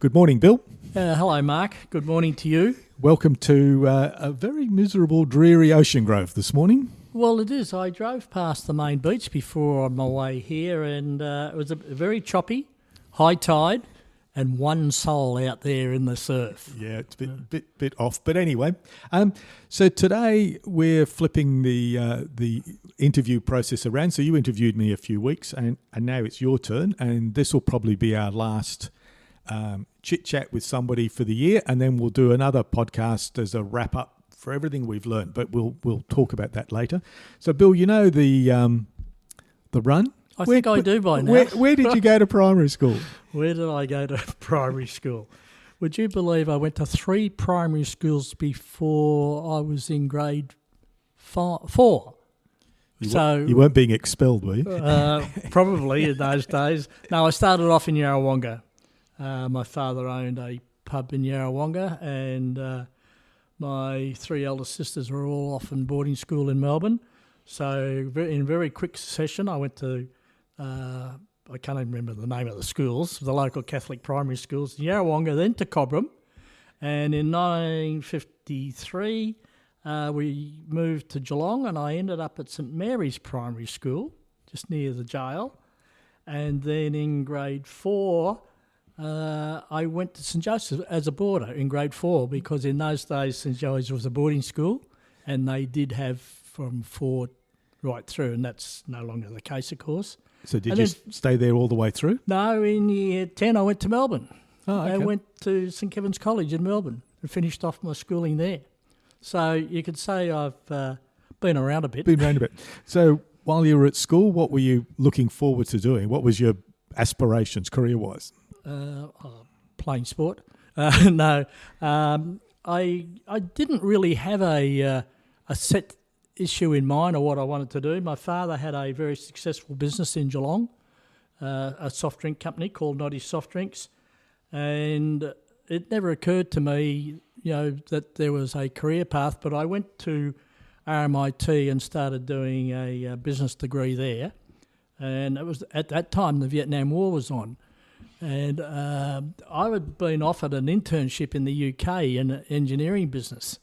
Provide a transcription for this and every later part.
Good morning, Bill. Hello, Mark. Good morning to you. Welcome to a very miserable, dreary Ocean Grove this morning. Well, it is. I drove past the main beach before on my way here, and it was a very choppy, high tide, and one soul out there in the surf. Yeah, it's a bit off. But anyway, so today we're flipping the interview process around. So you interviewed me a few weeks, and now it's your turn, and this will probably be our last chit-chat with somebody for the year, and then we'll do another podcast as a wrap-up for everything we've learned, but we'll talk about that later. So, Bill, you know the run? I think I do by now. Where did you go to primary school? Where did I go to primary school? Would you believe I went to 3 primary schools before I was in grade 4? You weren't being expelled, were you? Probably in those days. No, I started off in Yarrawonga. My father owned a pub in Yarrawonga, and my 3 elder sisters were all off in boarding school in Melbourne. So in very quick succession, I went to, I can't even remember the name of the schools, the local Catholic primary schools in Yarrawonga, then to Cobram. And in 1953, we moved to Geelong, and I ended up at St Mary's Primary School, just near the jail. And then in grade 4, I went to St Joseph as a boarder in grade 4, because in those days St Joseph's was a boarding school, and they did have from 4 right through, and that's no longer the case, of course. So did you stay there all the way through? No, in year 10 I went to Melbourne. Oh, okay. I went to St Kevin's College in Melbourne and finished off my schooling there. So you could say I've been around a bit. So while you were at school, what were you looking forward to doing? What was your aspirations career-wise? Playing sport. No, I didn't really have a set issue in mind or what I wanted to do. My father had a very successful business in Geelong, a soft drink company called NED Soft Drinks, and it never occurred to me, that there was a career path. But I went to RMIT and started doing a business degree there, and it was at that time the Vietnam War was on. And I had been offered an internship in the UK in an engineering business,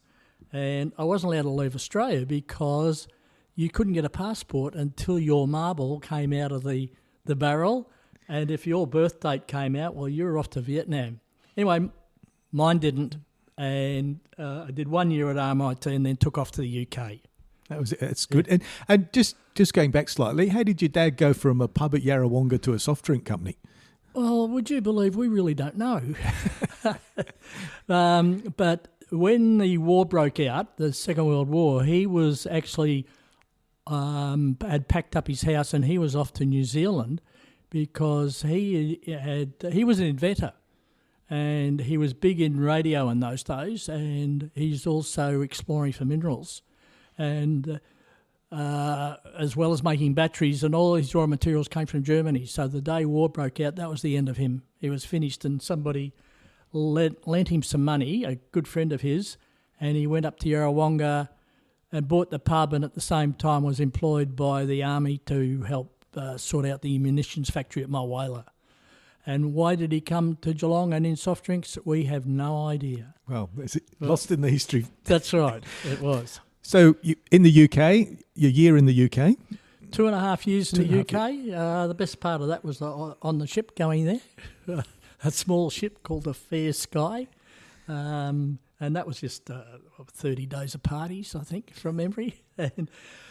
and I wasn't allowed to leave Australia because you couldn't get a passport until your marble came out of the barrel, and if your birth date came out, well, you were off to Vietnam. Anyway, mine didn't, and I did 1 year at RMIT and then took off to the UK. That's good. Yeah. And just going back slightly, how did your dad go from a pub at Yarrawonga to a soft drink company? Well, would you believe we really don't know? But when the war broke out, the Second World War, he was actually had packed up his house and he was off to New Zealand because he was an inventor, and he was big in radio in those days, and he's also exploring for minerals, and as well as making batteries, and all his raw materials came from Germany. So the day war broke out, that was the end of him. He was finished, and somebody lent him some money, a good friend of his, and he went up to Yarrawonga and bought the pub, and at the same time was employed by the army to help sort out the munitions factory at Mulwala. And why did he come to Geelong and in soft drinks? We have no idea. Well, is it lost in the history? That's right, it was. So in the UK, your year in the UK? 2.5 years in the UK. The best part of that was on the ship going there, a small ship called the Fair Sky. And that was just 30 days of parties, I think, from memory. And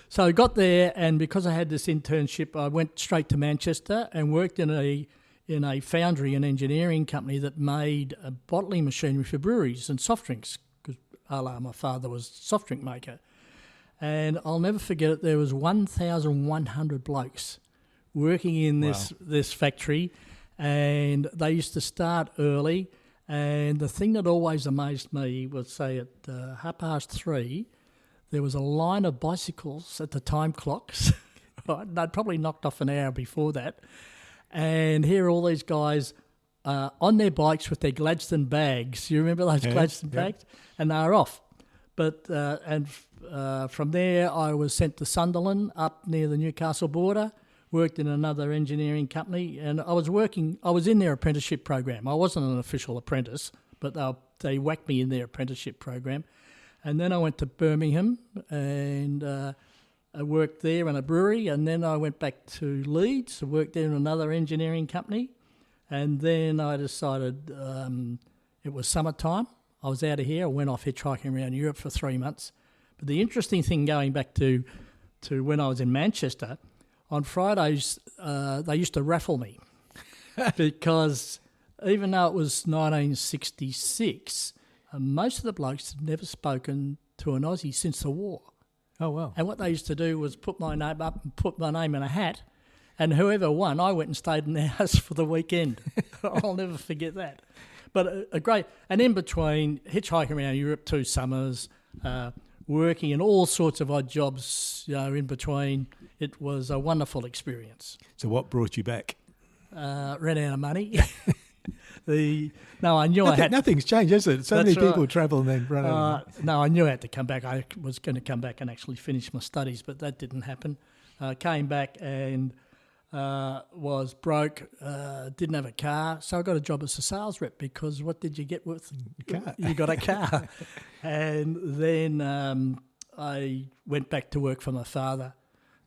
so I got there, and because I had this internship, I went straight to Manchester and worked in a foundry and engineering company that made a bottling machinery for breweries and soft drinks, because my father was a soft drink maker. And I'll never forget it, there was 1,100 blokes working in this factory, and they used to start early. And the thing that always amazed me was, say, at 3:30, there was a line of bicycles at the time clocks. They'd probably knocked off an hour before that. And here are all these guys on their bikes with their Gladstone bags. You remember those Gladstone bags? And they were off. But from there, I was sent to Sunderland, up near the Newcastle border, worked in another engineering company, and I was in their apprenticeship program. I wasn't an official apprentice, but they whacked me in their apprenticeship program. And then I went to Birmingham and I worked there in a brewery, and then I went back to Leeds, I worked there in another engineering company, and then I decided it was summertime. I was out of here. I went off hitchhiking around Europe for 3 months. But the interesting thing going back to when I was in Manchester, on Fridays they used to raffle me because even though it was 1966, most of the blokes had never spoken to an Aussie since the war. Oh, wow. And what they used to do was put my name up and put my name in a hat, and whoever won, I went and stayed in their house for the weekend. I'll never forget that. But a great... And in between, hitchhiking around Europe 2 summers, working in all sorts of odd jobs, in between, it was a wonderful experience. So what brought you back? Ran out of money. I knew Nothing's changed, has it? So many people right. travel and then run out. No, I knew I had to come back. I was going to come back and actually finish my studies, but that didn't happen. Came back and was broke, didn't have a car, so I got a job as a sales rep because what did you get with car? You got a car. And then I went back to work for my father.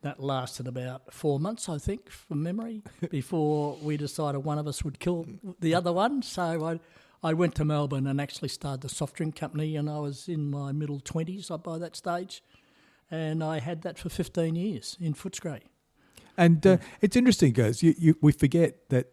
That lasted about 4 months, I think, from memory, before we decided one of us would kill the other one. So I went to Melbourne and actually started the soft drink company, and I was in my middle 20s by that stage. And I had that for 15 years in Footscray. And it's interesting, guys. We forget that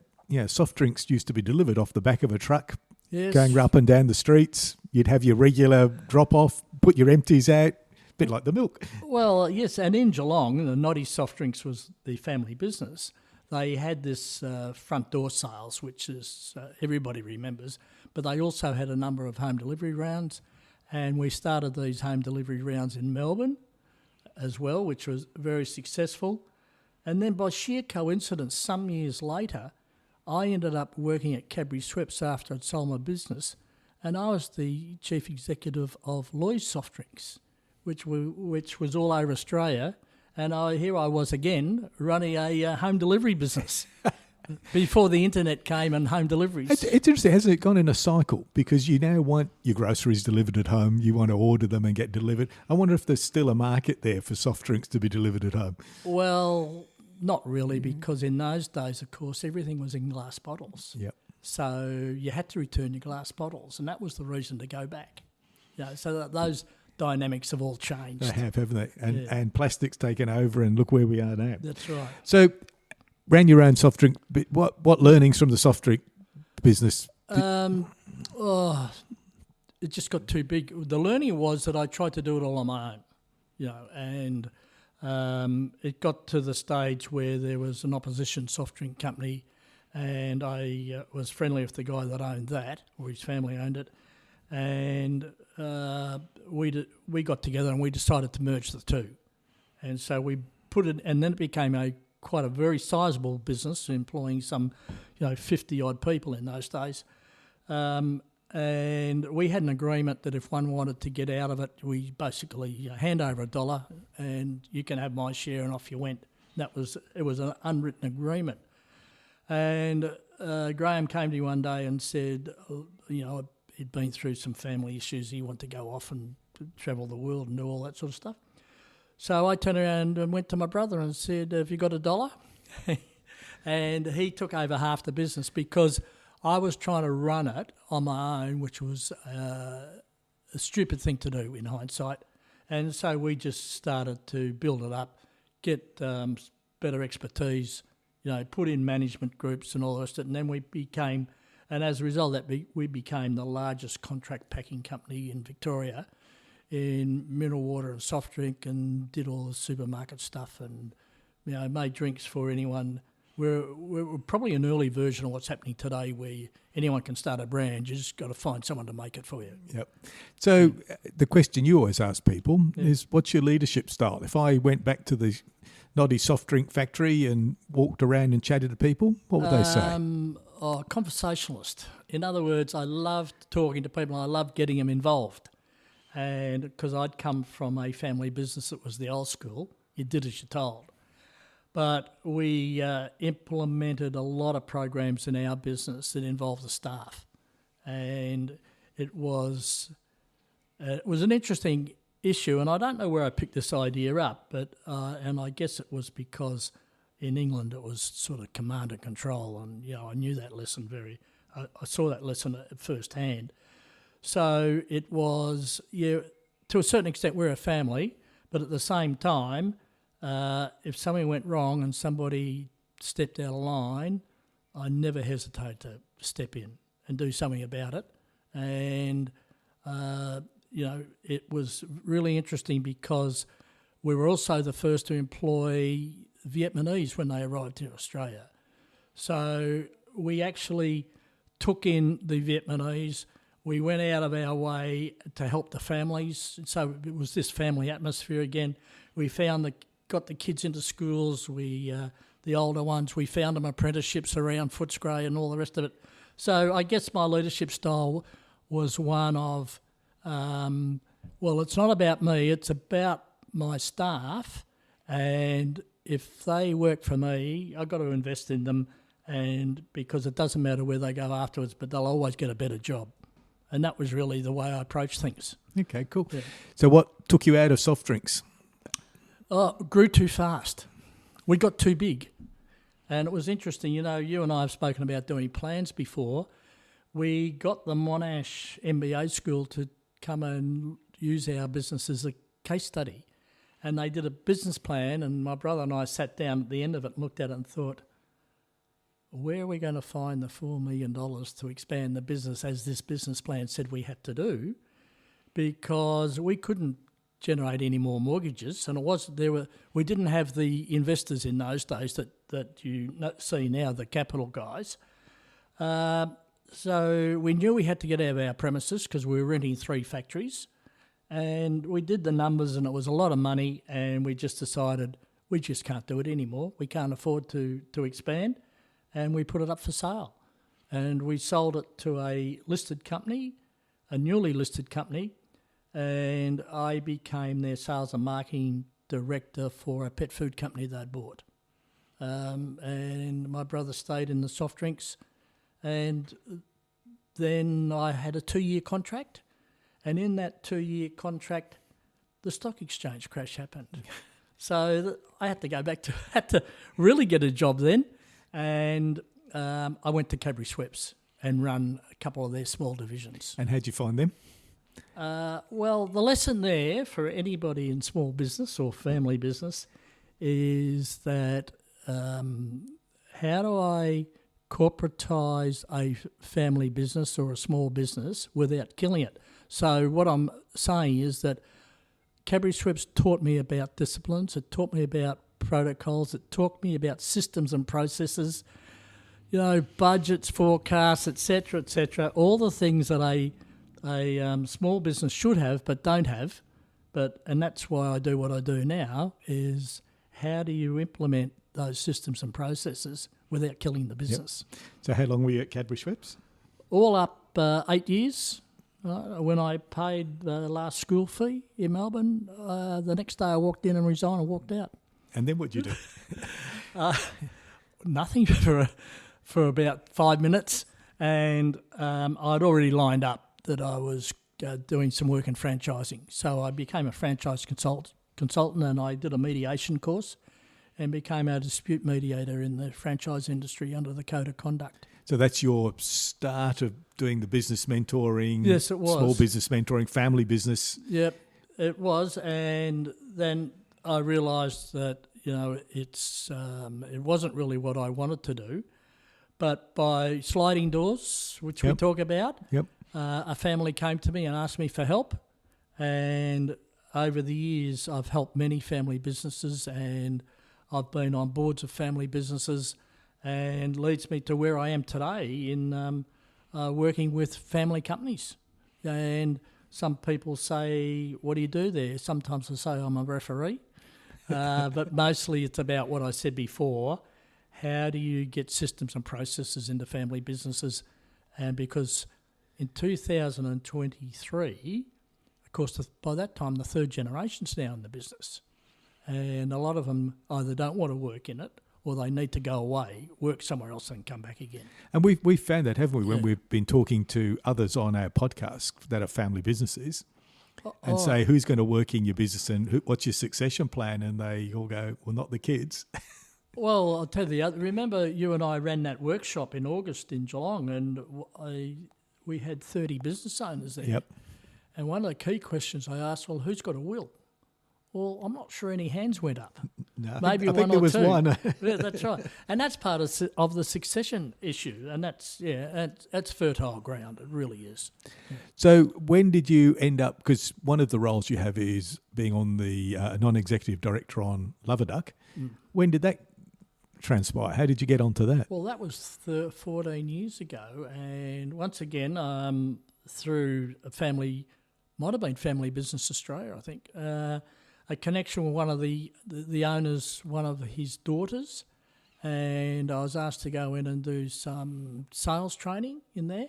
soft drinks used to be delivered off the back of a truck, yes, going up and down the streets. You'd have your regular drop-off, put your empties out, a bit like the milk. Well, yes, and in Geelong, the NED Soft Drinks was the family business. They had this front door sales, which is everybody remembers, but they also had a number of home delivery rounds, and we started these home delivery rounds in Melbourne as well, which was very successful. And then by sheer coincidence, some years later, I ended up working at Cadbury Schweppes after I'd sold my business, and I was the chief executive of Loy's Soft Drinks, which was all over Australia, and here I was again running a home delivery business before the internet came and home deliveries. It's interesting, hasn't it gone in a cycle? Because you now want your groceries delivered at home, you want to order them and get delivered. I wonder if there's still a market there for soft drinks to be delivered at home. Well, not really, because in those days, of course, everything was in glass bottles. Yep. So you had to return your glass bottles, and that was the reason to go back. So those dynamics have all changed. They have, haven't they? And plastic's taken over, and look where we are now. That's right. So, ran your own soft drink. What learnings from the soft drink business? It just got too big. The learning was that I tried to do it all on my own, and it got to the stage where there was an opposition soft drink company, and I was friendly with the guy that owned that, or his family owned it, and we got together and we decided to merge the two, and so we put it, and then it became quite a very sizable business, employing some 50 odd people in those days, and we had an agreement that if one wanted to get out of it, we basically hand over $1 and you can have my share, and off you went. It was an unwritten agreement. And Graham came to me one day and said, he'd been through some family issues. He wanted to go off and travel the world and do all that sort of stuff. So I turned around and went to my brother and said, have you got $1? And he took over half the business because I was trying to run it on my own, which was a stupid thing to do in hindsight. And so we just started to build it up, get better expertise, put in management groups and all the rest of it. And then we became, and as a result of that, we became the largest contract packing company in Victoria in mineral water and soft drink, and did all the supermarket stuff, and made drinks for anyone. We're probably an early version of what's happening today, where anyone can start a brand. You just got to find someone to make it for you. Yep. So the question you always ask people is, what's your leadership style? If I went back to the Noddy soft drink factory and walked around and chatted to people, what would they say? Conversationalist. In other words, I loved talking to people. I loved getting them involved. And because I'd come from a family business that was the old school, you did as you're told. but we implemented a lot of programs in our business that involved the staff, and it was an interesting issue. And I don't know where I picked this idea up, but and I guess it was because in England it was sort of command and control, and I knew that lesson I saw that lesson at first hand. So it was, to a certain extent, we're a family, but at the same time, if something went wrong and somebody stepped out of line, I never hesitate to step in and do something about it. And, it was really interesting because we were also the first to employ Vietnamese when they arrived in Australia. So we actually took in the Vietnamese. We went out of our way to help the families. So it was this family atmosphere again. We got the kids into schools. The older ones, we found them apprenticeships around Footscray and all the rest of it. So I guess my leadership style was one of, it's not about me, it's about my staff. And if they work for me, I've got to invest in them, and because it doesn't matter where they go afterwards, but they'll always get a better job. And that was really the way I approached things. Okay, cool. Yeah. So what took you out of soft drinks? Grew too fast. We got too big. And it was interesting, you and I have spoken about doing plans before. We got the Monash MBA school to come and use our business as a case study. And they did a business plan, and my brother and I sat down at the end of it and looked at it and thought, where are we going to find the $4 million to expand the business as this business plan said we had to do? Because we couldn't generate any more mortgages, and we didn't have the investors in those days that you see now, the capital guys. So we knew we had to get out of our premises because we were renting 3 factories, and we did the numbers, and it was a lot of money, and we just decided we just can't do it anymore. We can't afford to expand. And we put it up for sale. And we sold it to a listed company, a newly listed company, and I became their sales and marketing director for a pet food company they'd bought. And my brother stayed in the soft drinks, and then I had a 2-year contract, and in that 2-year contract, the stock exchange crash happened. So I had to go back had to really get a job then. And I went to Cadbury Schweppes and run a couple of their small divisions. And how'd you find them? The lesson there for anybody in small business or family business is that how do I corporatise a family business or a small business without killing it? So what I'm saying is that Cadbury Schweppes taught me about disciplines, it taught me about protocols, it taught me about systems and processes, budgets, forecasts, etc., all the things that a small business should have but don't have. And that's why I do what I do now, is how do you implement those systems and processes without killing the business? Yep. So how long were you at Cadbury Schweppes? All up 8 years. When I paid the last school fee in Melbourne, the next day I walked in and resigned and walked out. And then what'd you do? Nothing for about 5 minutes, and I'd already lined up that I was doing some work in franchising. So I became a franchise consultant, and I did a mediation course and became a dispute mediator in the franchise industry under the Code of Conduct. So that's your start of doing the business mentoring. Yes, it was. Small business mentoring, family business. Yep, it was. And then I realised that, it wasn't really what I wanted to do. But by sliding doors, which we talk about, a family came to me and asked me for help. And over the years, I've helped many family businesses, and I've been on boards of family businesses, and leads me to where I am today in working with family companies. And some people say, what do you do there? Sometimes I say I'm a referee, but mostly it's about what I said before. How do you get systems and processes into family businesses? And because in 2023, of course, by that time, the third generation's now in the business. and a lot of them either don't want to work in it or they need to go away, work somewhere else and come back again. And we've found that, haven't we, when we've been talking to others on our podcast that are family businesses and say, who's going to work in your business and what's your succession plan? And they all go, well, not the kids. Well, I'll tell you the other. Remember, you and I ran that workshop in August in Geelong, and we had 30 business owners there. Yep. And one of the key questions I asked, well, who's got a will? Well, I'm not sure any hands went up. No, Maybe I think one there or was two. one. Yeah, that's right. And that's part of the succession issue, and that's fertile ground. It really is. So when did you end up, because one of the roles you have is being on the non-executive director on Loverduck. When did that transpire? How did you get onto that? Well, that was 14 years ago, and once again, through a family, might have been Family Business Australia, I think, a connection with one of the owners, one of his daughters, and I was asked to go in and do some sales training in there.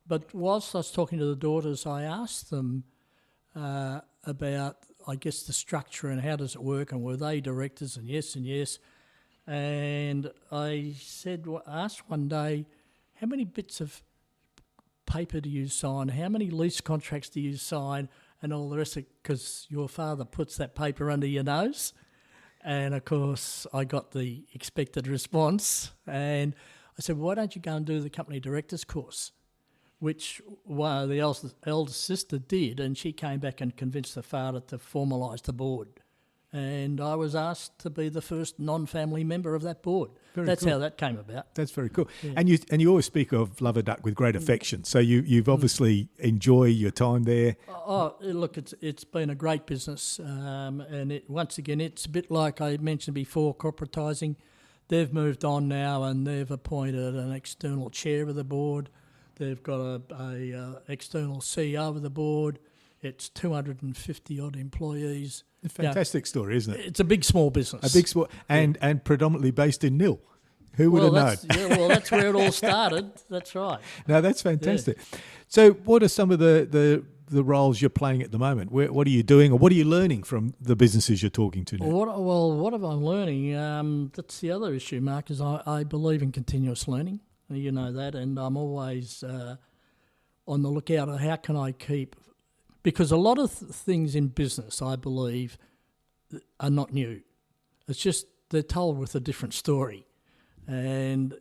But whilst I was talking to the daughters, I asked them about, I guess, the structure and how does it work, and were they directors, and yes. And I asked one day, how many bits of paper do you sign? How many lease contracts do you sign? And all the rest of it, because your father puts that paper under your nose. And, of course, I got the expected response. And I said, why don't you go and do the company directors course? Which the eldest sister did, and she came back and convinced the father to formalise the board. And I was asked to be the first non-family member of that board. That's cool. How that came about. That's very cool. Yeah. And you always speak of Loverduck with great affection. So you've obviously enjoyed your time there. Oh, look, it's been a great business. And once again, it's a bit like I mentioned before, corporatising. They've moved on now and they've appointed an external chair of the board. They've got a external CEO of the board. It's 250-odd employees. A fantastic story, isn't it? It's a big, small business. A big small, and predominantly based in Nil. Who would have known? Well, that's where it all started. That's right. No, that's fantastic. Yeah. So what are some of the roles you're playing at the moment? What are you doing, or what are you learning from the businesses you're talking to now? What am I learning? That's the other issue, Mark, is I believe in continuous learning. You know that, and I'm always on the lookout of how can I keep... Because a lot of things in business, I believe, are not new. It's just they're told with a different story. And,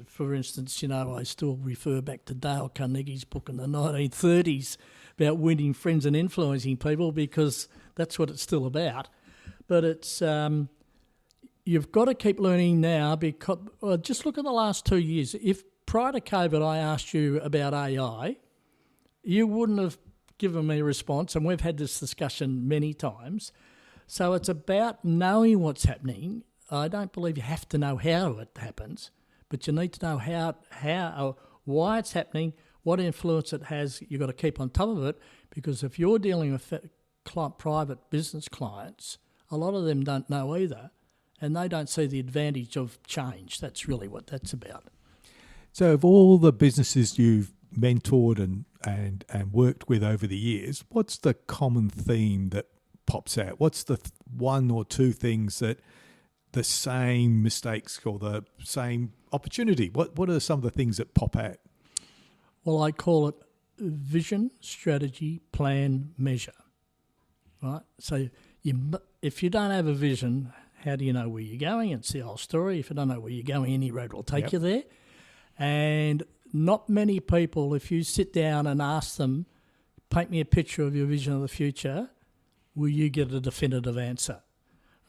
for instance, I still refer back to Dale Carnegie's book in the 1930s about winning friends and influencing people, because that's what it's still about. But it's you've got to keep learning now, because just look at the last 2 years. If prior to COVID I asked you about AI, you wouldn't have given me a response, and we've had this discussion many times. So it's about knowing what's happening. I don't believe you have to know how it happens, but you need to know how why it's happening, what influence it has. You've got to keep on top of it, because if you're dealing with private business clients, a lot of them don't know either, and they don't see the advantage of change. That's really what that's about. So of all the businesses you've mentored and worked with over the years, what's the common theme that pops out? What's the one or two things that the same mistakes or the same opportunity? What are some of the things that pop out? Well, I call it vision, strategy, plan, measure. Right? So if you don't have a vision, how do you know where you're going? It's the whole story. If you don't know where you're going, any road will take you there. And not many people, if you sit down and ask them, paint me a picture of your vision of the future, will you get a definitive answer?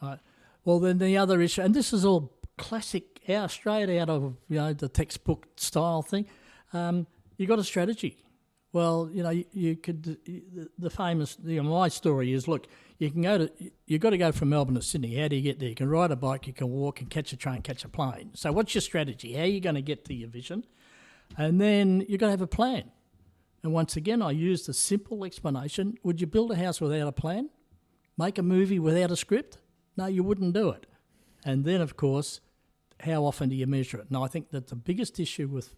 Right. Well, then the other issue, and this is all classic, straight out of the textbook style thing, you got a strategy. Well, you could, the famous, my story is, look, you've got to go from Melbourne to Sydney. How do you get there? You can ride a bike, you can walk, and catch a train, catch a plane. So what's your strategy? How are you going to get to your vision? And then you've got to have a plan. And once again, I used a simple explanation. Would you build a house without a plan? Make a movie without a script? No, you wouldn't do it. And then, of course, how often do you measure it? And I think that the biggest issue with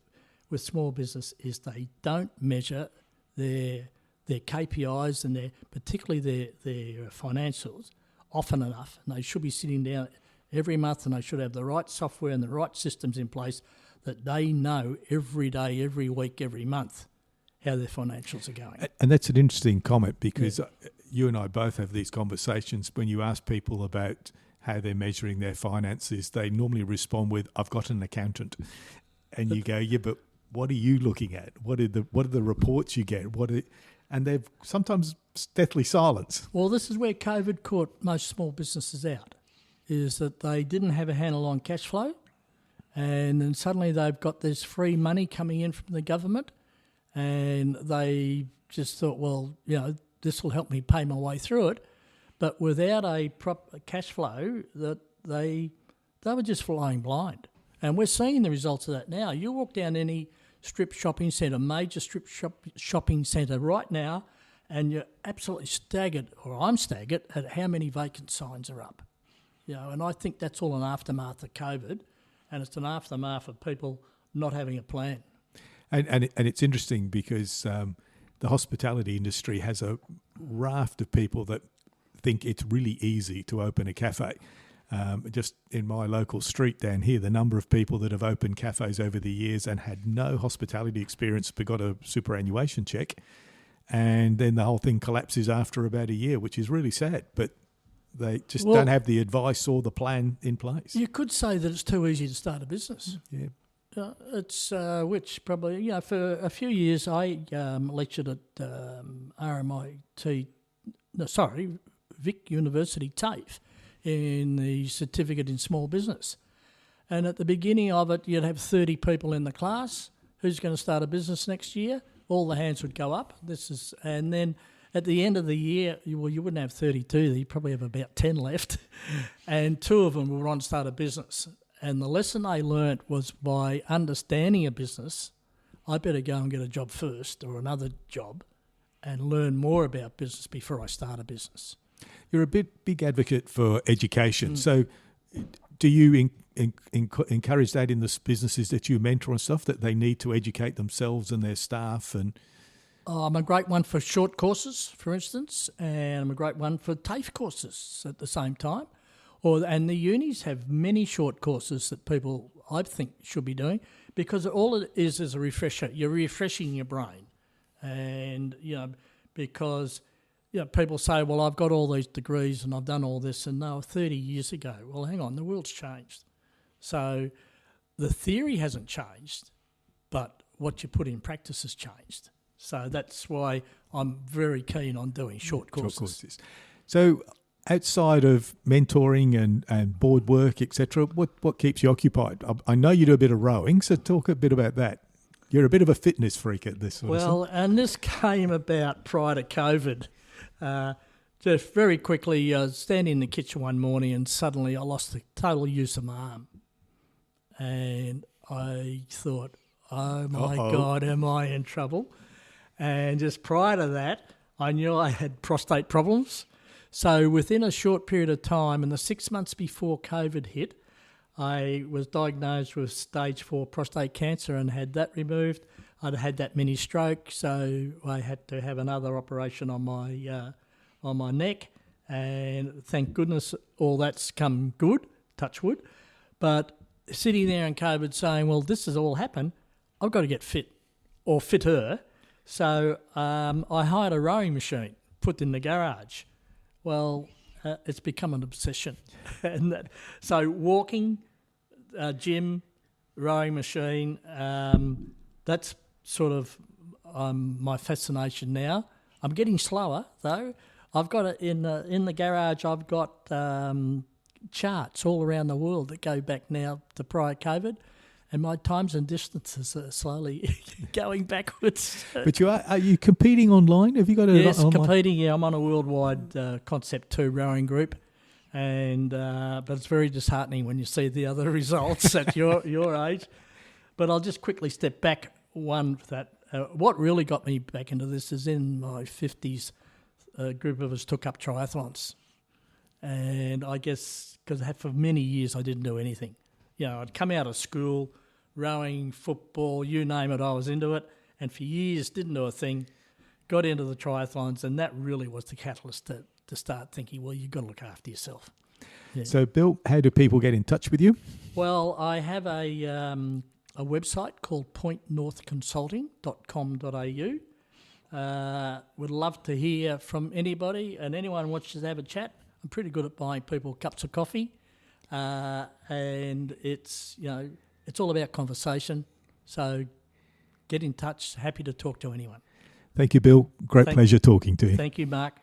small business is they don't measure their their KPIs and particularly their financials often enough, and they should be sitting down every month, and they should have the right software and the right systems in place that they know every day, every week, every month how their financials are going. And that's an interesting comment, because you and I both have these conversations. When you ask people about how they're measuring their finances, they normally respond with, "I've got an accountant." And you go, "Yeah, but what are you looking at? What are the reports you get? And they've sometimes deathly silence." Well, this is where COVID caught most small businesses out, is that they didn't have a handle on cash flow, and then suddenly they've got this free money coming in from the government, and they just thought, well, this will help me pay my way through it. But without a proper cash flow, that they were just flying blind. And we're seeing the results of that now. You walk down any strip shopping centre, major strip shopping centre right now, and you're absolutely staggered, or I'm staggered, at how many vacant signs are up. And I think that's all an aftermath of COVID, and it's an aftermath of people not having a plan. And it's interesting because the hospitality industry has a raft of people that think it's really easy to open a cafe. Just in my local street down here, the number of people that have opened cafes over the years and had no hospitality experience but got a superannuation check, and then the whole thing collapses after about a year, which is really sad. But they just don't have the advice or the plan in place. You could say that it's too easy to start a business. Yeah. It's which probably, for a few years I lectured at Vic University TAFE in the certificate in small business. And at the beginning of it, you'd have 30 people in the class. Who's going to start a business next year? All the hands would go up. And then at the end of the year, you wouldn't have 32. You'd probably have about 10 left. And 2 of them would want to start a business. And the lesson they learnt was, by understanding a business, I better go and get a job first, or another job, and learn more about business before I start a business. You're a big advocate for education. So do you encourage that in the businesses that you mentor and stuff, that they need to educate themselves and their staff? And I'm a great one for short courses, for instance, and I'm a great one for TAFE courses at the same time. And the unis have many short courses that people, I think, should be doing, because all it is a refresher. You're refreshing your brain. And, because people say, well, I've got all these degrees and I've done all this, and they were 30 years ago. Well, hang on, the world's changed. So the theory hasn't changed, but what you put in practice has changed. So that's why I'm very keen on doing short courses. So outside of mentoring and board work, etc., what keeps you occupied? I know you do a bit of rowing, so talk a bit about that. You're a bit of a fitness freak at this sort of stuff. And this came about prior to COVID. Just very quickly, standing in the kitchen one morning, and suddenly I lost the total use of my arm. And I thought, oh my God, am I in trouble? And just prior to that, I knew I had prostate problems. So within a short period of time, in the 6 months before COVID hit, I was diagnosed with stage 4 prostate cancer and had that removed. I'd had that mini stroke, so I had to have another operation on my neck, and thank goodness all that's come good, touch wood. But sitting there in COVID saying, well, this has all happened, I've got to get fit, or fitter. So I hired a rowing machine, put in the garage. Well, it's become an obsession. So walking, gym, rowing machine, that's sort of my fascination now. I'm getting slower though. I've got it in the garage. I've got charts all around the world that go back now to prior COVID, and my times and distances are slowly going backwards. But are you competing online? Have you got online? Competing. Yeah, I'm on a worldwide Concept 2 rowing group, and but it's very disheartening when you see the other results at your age. But I'll just quickly step back. What really got me back into this is in my 50s, a group of us took up triathlons. And I guess because for many years I didn't do anything. I'd come out of school, rowing, football, you name it, I was into it. And for years didn't do a thing. got into the triathlons, and that really was the catalyst to start thinking, well, you've got to look after yourself. Yeah. So, Bill, how do people get in touch with you? Well, I have a website called pointnorthconsulting.com.au. Would love to hear from anybody, and anyone wants to have a chat. I'm pretty good at buying people cups of coffee, and it's all about conversation. So get in touch. Happy to talk to anyone. Thank you, Bill. Great pleasure talking to you. Thank you, Mark.